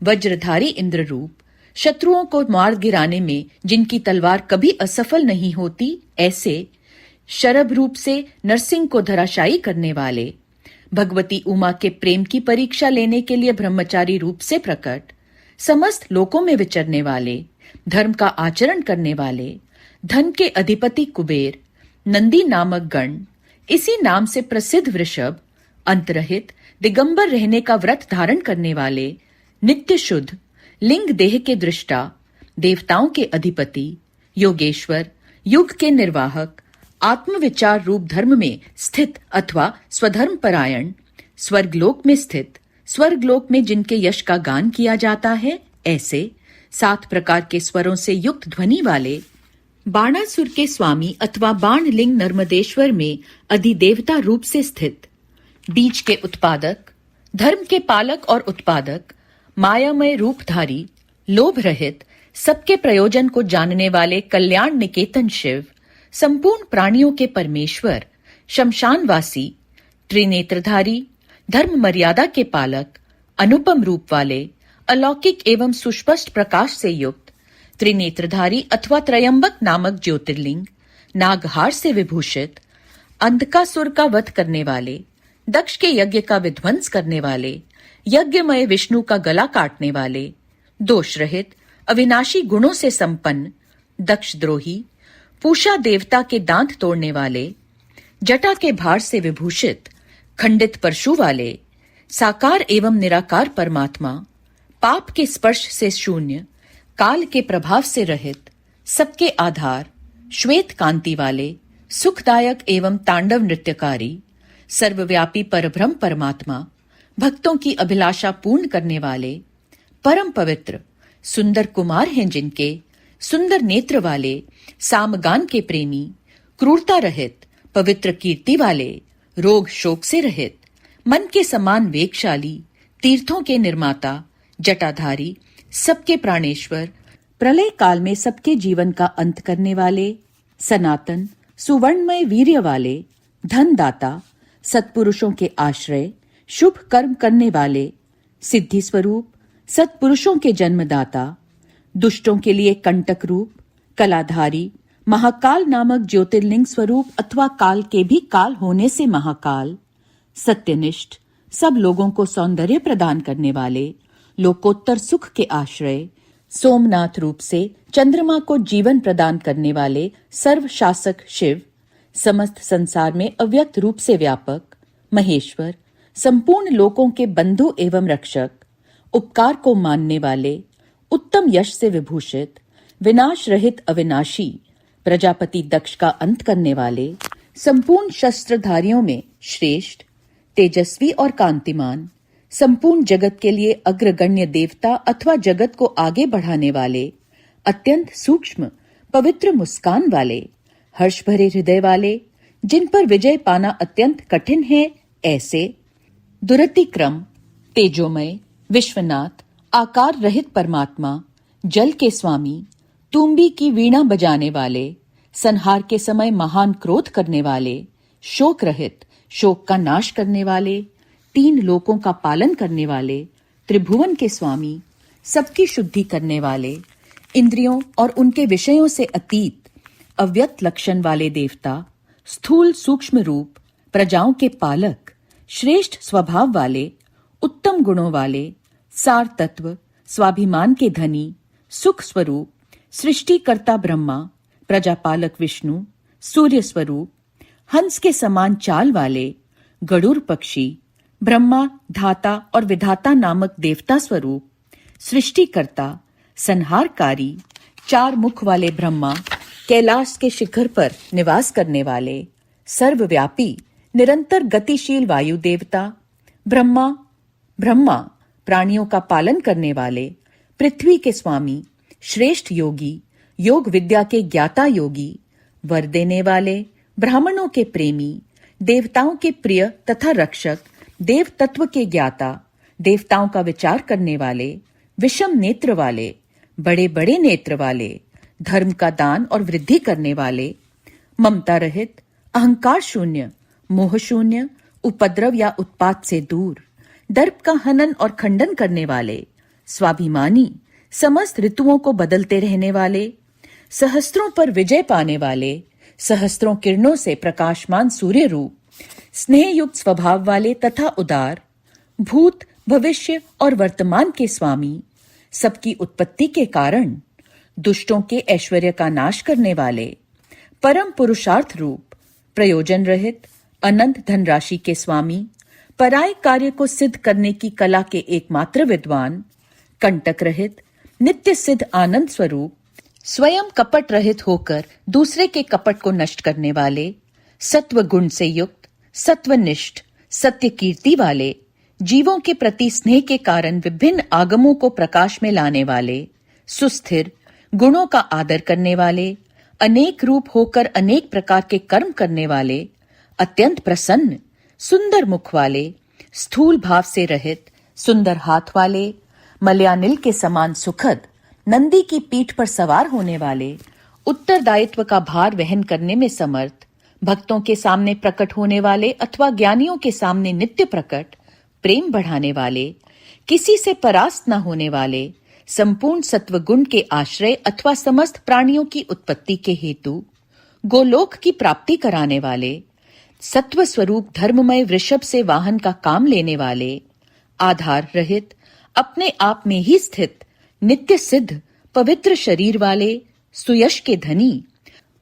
वज्रधारी इंद्र रूप, शत्रुओं को मार गिराने में जिनकी तलवार कभी असफल नहीं होती, ऐसे शरभ रूप से नरसिंह को धराशायी करने वाले, भगवती उमा के प्रेम की परीक्षा लेने के लिए ब्रह्मचारी रूप से प्रकट, समस्त लोकों में विचरने वाले, धर्म का आचरण करने वाले, धन के अधिपति कुबेर, नंदी नामक गण, इसी नाम से प्रसिद्ध वृषभ, अंतरहित दिगंबर रहने का व्रत धारण करने वाले, नित्य शुद्ध, लिंग देह के दृष्टा, देवताओं के अधिपति, योगेश्वर, युग के निर्वाहक, आत्मविचार रूप धर्म में स्थित अथवा स्वधर्म परायण, स्वर्गलोक में स्थित, स्वर्गलोक में जिनके यश का गान किया जाता है, ऐसे 7 प्रकार के स्वरों से युक्त ध्वनि वाले, बाणासुर के स्वामी अथवा बाणलिंग नर्मदेश्वर में अधिदेवता रूप से स्थित, बीज के उत्पादक, धर्म के पालक और उत्पादक, मायामय रूपधारी, लोभ रहित, सबके प्रयोजन को जानने वाले कल्याण निकेतन शिव, संपूर्ण प्राणियों के परमेश्वर, शमशानवासी, त्रिनेत्रधारी, धर्म मर्यादा के पालक, अनुपम रूप वाले, अलौकिक एवं सुस्पष्ट प्रकाश से युक्त, त्रिनेत्रधारी अथवा त्रयंबक नामक ज्योतिर्लिंग, नागहार से विभूषित, अंधकासुर का वध करने वाले, दक्ष के यज्ञ का विध्वंस करने वाले, यज्ञमय विष्णु का गला काटने वाले, दोष रहित, अविनाशी गुणों से संपन्न, दक्षद्रोही, पूषा देवता के दांत तोड़ने वाले, जटा के भार से विभूषित, खंडित परशु वाले, साकार एवं निराकार परमात्मा, पाप के स्पर्श से शून्य, काल के प्रभाव से रहित, सबके आधार, श्वेत कांति वाले, सुखदायक एवं तांडव नृत्यकारी, सर्वव्यापी परब्रह्म परमात्मा, भक्तों की अभिलाषा पूर्ण करने वाले, परम पवित्र, सुंदर कुमार हैं जिनके, सुंदर नेत्र वाले, सामगान के प्रेमी, क्रूरता रहित, पवित्र कीर्ति वाले, रोग शोक से रहित, मन के समान वेगशाली, तीर्थों के निर्माता, जटाधारी, सबके प्राणेश्वर, प्रलय काल में सबके जीवन का अंत करने वाले, सनातन, सुवर्णमय वीर्य वाले, धनदाता, सत्पुरुषों के आश्रय, शुभ कर्म करने वाले, सिद्धि स्वरूप, सत्पुरुषों के जन्मदाता, दुष्टों के लिए कंटक रूप, कलाधारी, महाकाल नामक ज्योतिर्लिंग स्वरूप अथवा काल के भी काल होने से महाकाल, सत्यनिष्ठ, सब लोगों को सौंदर्य प्रदान करने वाले, लोकोत्तर सुख के आश्रय, सोमनाथ रूप से चंद्रमा को जीवन प्रदान करने वाले सर्वशासक शिव, समस्त संसार में अव्यक्त रूप से व्यापक, महेश्वर, संपूर्ण लोकों के बंधु एवं रक्षक, उपकार को मानने वाले, उत्तम यश से विभूषित, विनाश रहित अविनाशी, प्रजापति दक्ष का अंत करने वाले, संपूर्ण शस्त्रधारियों में श्रेष्ठ, तेजस्वी और कांतिमान, संपूर्ण जगत के लिए अग्रगण्य देवता अथवा जगत को आगे बढ़ाने वाले, अत्यंत सूक्ष्म पवित्र मुस्कान वाले, हर्ष भरे हृदय वाले, जिन पर विजय पाना अत्यंत कठिन है, ऐसे दुरतिक्रम, तेजोमय, विश्वनाथ, आकार रहित परमात्मा, जल के स्वामी, तुम्बी की वीणा बजाने वाले, संहार के समय महान क्रोध करने वाले, शोक रहित, शोक का नाश करने वाले, 3 लोकों का पालन करने वाले, त्रिभुवन के स्वामी, सबकी शुद्धि करने वाले, इंद्रियों और उनके विषयों से अतीत, अव्यक्त लक्षण वाले देवता, स्थूल सूक्ष्म रूप, प्रजाओं के पालक, श्रेष्ठ स्वभाव वाले, उत्तम गुणों वाले, सार तत्व, स्वाभिमान के धनी, सुख स्वरूप, सृष्टिकर्ता ब्रह्मा, प्रजापालक विष्णु, सूर्य स्वरूप, हंस के समान चाल वाले, गरुड़ पक्षी, ब्रह्मा, धाता और विधाता नामक देवता स्वरूप, सृष्टिकर्ता, संहारकारी, 4 मुख वाले ब्रह्मा, कैलाश के शिखर पर निवास करने वाले, सर्वव्यापी, निरंतर गतिशील वायु देवता, ब्रह्मा, प्राणियों का पालन करने वाले, पृथ्वी के स्वामी, श्रेष्ठ योगी, योग विद्या के ज्ञाता योगी, वर देने वाले, ब्राह्मणों के प्रेमी, देवताओं के प्रिय तथा रक्षक, देव तत्व के ज्ञाता, देवताओं का विचार करने वाले, विषम नेत्र वाले, बड़े बड़े नेत्र वाले, धर्म का दान और वृद्धि करने वाले, ममता रहित, अहंकार शून्य, मोह शून्य, उपद्रव या उत्पात से दूर, दर्प का हनन और खंडन करने वाले, स्वाभिमानी, समस्त ऋतुओं को बदलते रहने वाले, सहस्त्रों पर विजय पाने वाले, सहस्त्रों किरणों से प्रकाशमान सूर्य रूप, स्नेह युक्त स्वभाव वाले तथा उदार, भूत, भविष्य और वर्तमान के स्वामी, सबकी उत्पत्ति के कारण, दुष्टों के ऐश्वर्य का नाश करने वाले, परम पुरुषार्थ रूप, प्रयोजन रहित, अनंत धनराशि के स्वामी, पराय कार्य को सिद्ध करने की कला के एकमात्र विद्वान, कंटक रहित, नित्य सिद्ध आनंद स्वरूप, स्वयं कपट रहित होकर दूसरे के कपट को नष्ट करने वाले, सत्व गुण से युक्त, सत्वनिष्ठ, सत्य कीर्ति वाले, जीवों के प्रति स्नेह के कारण विभिन्न आगमों को प्रकाश में लाने वाले, सुस्थिर, गुणों का आदर करने वाले, अनेक रूप होकर अनेक प्रकार के कर्म करने वाले, अत्यंत प्रसन्न, सुंदर मुख वाले, स्थूल भाव से रहित, सुंदर हाथ वाले, मलयानिल के समान सुखद, नंदी की पीठ पर सवार होने वाले, उत्तरदायित्व का भार वहन करने में समर्थ, भक्तों के सामने प्रकट होने वाले अथवा ज्ञानियों के सामने नित्य प्रकट, प्रेम बढ़ाने वाले, किसी से परास्त न होने वाले, संपूर्ण सत्व गुण के आश्रय अथवा समस्त प्राणियों की उत्पत्ति के हेतु, गोलोक की प्राप्ति कराने वाले, सत्व स्वरूप धर्ममय वृषभ से वाहन का काम लेने वाले, आधार रहित, अपने आप में ही स्थित, नित्य सिद्ध, पवित्र शरीर वाले, सुयश के धनी,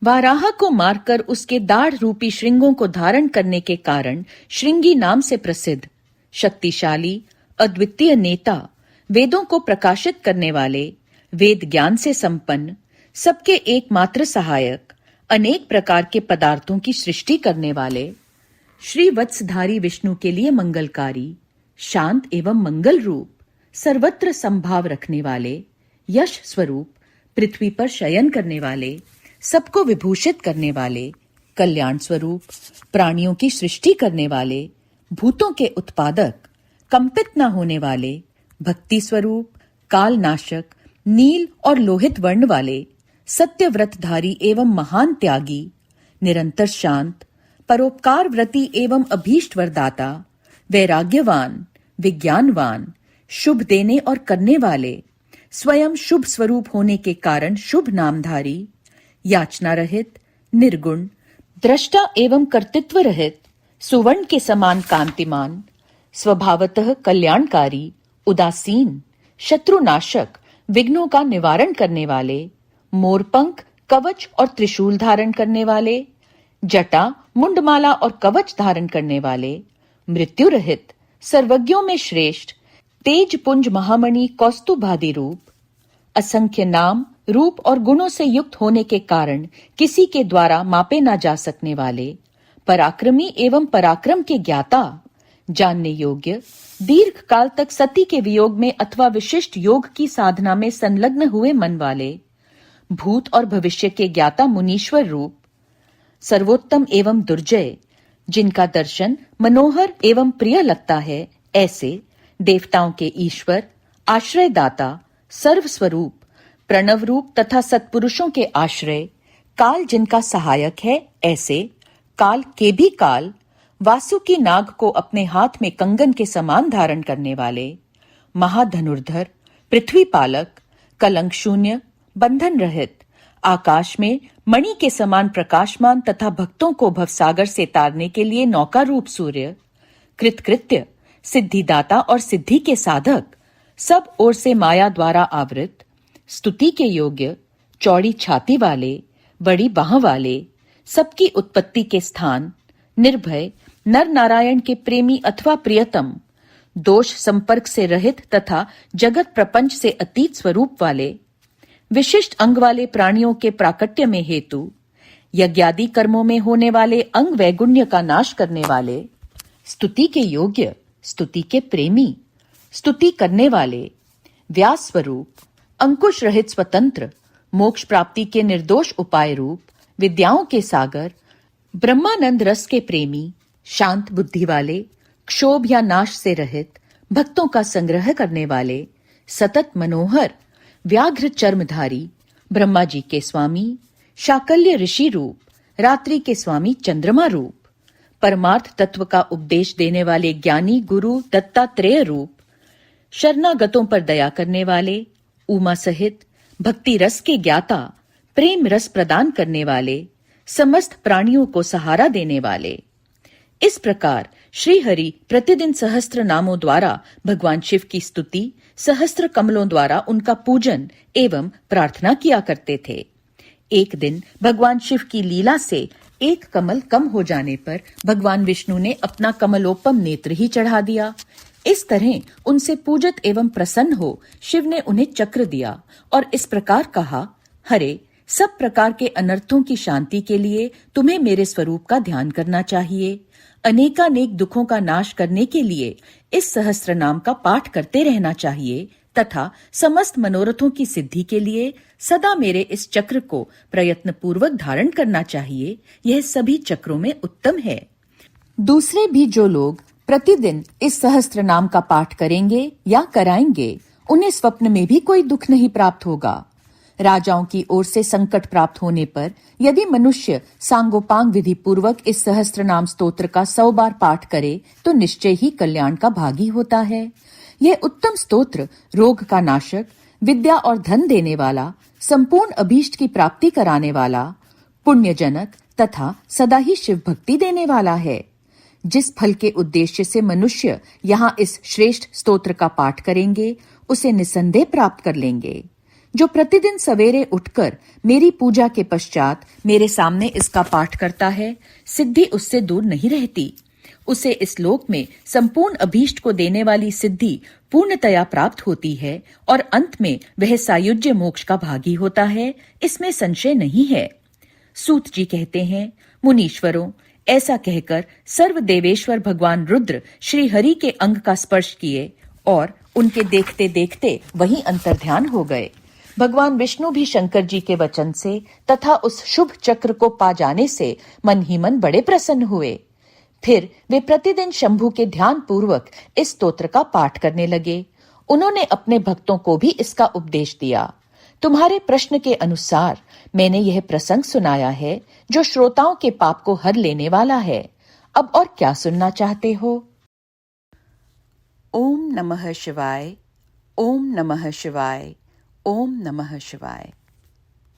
वाराह को मारकर उसके दाढ़ रूपी श्रृंगों को धारण करने के कारण श्रृंगी नाम से प्रसिद्ध, शक्तिशाली, अद्वितीय नेता, वेदों को प्रकाशित करने वाले, वेद ज्ञान से संपन्न, सबके एकमात्र सहायक, अनेक प्रकार के पदार्थों की सृष्टि करने वाले, श्री वत्सधारी विष्णु के लिए मंगलकारी, शांत एवं मंगल रूप, सर्वत्र संभाव रखने वाले, यश स्वरूप, पृथ्वी पर शयन करने वाले, सबको विभूषित करने वाले, कल्याण स्वरूप, प्राणियों की सृष्टि करने वाले, भूतों के उत्पादक, कंपित न होने वाले, भक्ति स्वरूप, काल नाशक, नील और लोहित वर्ण वाले, सत्यव्रतधारी एवं महान त्यागी, निरंतर शांत, परोपकार व्रती एवं अभीष्ट वरदाता, वैराग्यवान, विज्ञानवान, शुभ देने और करने वाले, स्वयं शुभ स्वरूप होने के कारण शुभ नामधारी, याचना रहित, निर्गुण, दृष्टा एवं कर्तृत्व रहित, सुवर्ण के समान कांतिमान, स्वभावतः कल्याणकारी, उदासीन, शत्रुनाशक, विघ्नों का निवारण करने वाले, मोरपंख, कवच और त्रिशूल धारण करने वाले, जटा, मुंडमाला और कवच धारण करने वाले, मृत्यु रहित, सर्वज्ञों में श्रेष्ठ, तेज पुंज महामणि कौस्तुभादि रूप, असंख्य नाम, रूप और गुणों से युक्त होने के कारण किसी के द्वारा मापे ना जा सकने वाले, पराक्रमी एवं पराक्रम के ज्ञाता, जानने योग्य, दीर्घ काल तक सती के वियोग में अथवा विशिष्ट योग की साधना में संलग्न हुए मन वाले, भूत और भविष्य के ज्ञाता मुनीश्वर रूप, सर्वोत्तम एवं दुर्जय, जिनका दर्शन मनोहर एवं प्रिय लगता है, ऐसे देवताओं के ईश्वर, आश्रयदाता, सर्वस्वरूप, प्रणव रूप तथा सत्पुरुषों के आश्रय, काल जिनका सहायक है, ऐसे काल के भी काल, वासुकी नाग को अपने हाथ में कंगन के समान धारण करने वाले, महाधनुर्धर, पृथ्वी पालक, कलंक शून्य, बंधन रहित, आकाश में मणि के समान प्रकाशमान तथा भक्तों को भवसागर से तारने के लिए नौका रूप सूर्य, कृतकृत्य, सिद्धिदाता और सिद्धि के साधक, सब ओर से माया द्वारा आवृत, स्तुति के योग्य, चौड़ी छाती वाले, बड़ी बाह वाले, सबकी उत्पत्ति के स्थान, निर्भय, नर नारायण के प्रेमी अथवा प्रियतम, दोष संपर्क से रहित तथा जगत प्रपंच से अतीत स्वरूप वाले, विशिष्ट अंग वाले प्राणियों के प्राकट्य में हेतु, यज्ञादि कर्मों में होने वाले अंग वैगुण्य का नाश करने वाले, स्तुति के योग्य, स्तुति के प्रेमी, स्तुति करने वाले, व्यास स्वरूप, अंकुश रहित स्वतंत्र, मोक्ष प्राप्ति के निर्दोष उपाय रूप, विद्याओं के सागर, ब्रह्मानंद रस के प्रेमी, शांत बुद्धि वाले, क्षोभ या नाश से रहित, भक्तों का संग्रह करने वाले, सतत मनोहर, व्याघ्र चर्मधारी, ब्रह्मा जी के स्वामी, शाकल्य ऋषि रूप, रात्रि के स्वामी चंद्रमा रूप, परमार्थ तत्व का उपदेश देने वाले ज्ञानी गुरु दत्तात्रेय रूप, शरणागतों पर दया करने वाले, उमा सहित भक्ति रस के ज्ञाता, प्रेम रस प्रदान करने वाले, समस्त प्राणियों को सहारा देने वाले। इस प्रकार श्री हरि प्रतिदिन सहस्त्र नामों द्वारा भगवान शिव की स्तुति, सहस्त्र कमलों द्वारा उनका पूजन एवं प्रार्थना किया करते थे। एक दिन भगवान शिव की लीला से एक कमल कम हो जाने पर भगवान विष्णु ने अपना कमलोपम नेत्र ही चढ़ा दिया। इस तरह उनसे पूजित एवं प्रसन्न हो शिव ने उन्हें चक्र दिया और इस प्रकार कहा, हरे, सब प्रकार के अनर्थों की शांति के लिए तुम्हें मेरे स्वरूप का ध्यान करना चाहिए। अनेकानेक दुखों का नाश करने के लिए इस सहस्त्र नाम का पाठ करते रहना चाहिए तथा समस्त मनोरथों की सिद्धि के लिए सदा मेरे इस चक्र को प्रयत्न पूर्वक धारण करना चाहिए। यह सभी चक्रों में उत्तम है। दूसरे भी जो लोग प्रतिदिन इस सहस्त्र नाम का पाठ करेंगे या कराएंगे, उन्हें स्वप्न में भी कोई दुख नहीं प्राप्त होगा। राजाओं की ओर से संकट प्राप्त होने पर यदि मनुष्य सांगोपांग विधि पूर्वक इस सहस्त्र नाम स्तोत्र का 100 बार पाठ करे तो निश्चय ही कल्याण का भागी होता है। यह उत्तम स्तोत्र रोग का नाशक, विद्या और धन देने वाला, संपूर्ण अभीष्ट की प्राप्ति कराने वाला, पुण्यजनक तथा सदा ही शिव भक्ति देने वाला है। जिस फल के उद्देश्य से मनुष्य यहाँ इस श्रेष्ठ स्तोत्र का पाठ करेंगे, उसे निसंदेह प्राप्त कर लेंगे। जो प्रतिदिन सवेरे उठकर मेरी पूजा के पश्चात मेरे सामने इसका पाठ करता है, सिद्धि उससे दूर नहीं रहती। उसे इस लोक में संपूर्ण अभीष्ट को देने वाली सिद्धि पूर्णतया प्राप्त होती है और अंत में वह सायुज्य मोक्ष का भागी होता है, इसमें संशय नहीं है। सूत जी कहते हैं, मुनीश्वरों, ऐसा कहकर सर्व देवेश्वर भगवान रुद्र श्री हरि के अंग का स्पर्श किए और उनके देखते देखते वहीं अंतर्ध्यान हो गए। भगवान विष्णु भी शंकर जी के वचन से तथा उस शुभ चक्र को पा जाने से मन ही मन बड़े प्रसन्न हुए। फिर वे प्रतिदिन शंभु के ध्यान पूर्वक इस स्तोत्र का पाठ करने लगे। उन्होंने अपने भक्तों को भी इसका उपदेश दिया। तुम्हारे प्रश्न के अनुसार मैंने यह प्रसंग सुनाया है जो श्रोताओं के पाप को हर लेने वाला है। अब और क्या सुनना चाहते हो? ओम नमः शिवाय, ओम नमः शिवाय, ओम नमः शिवाय।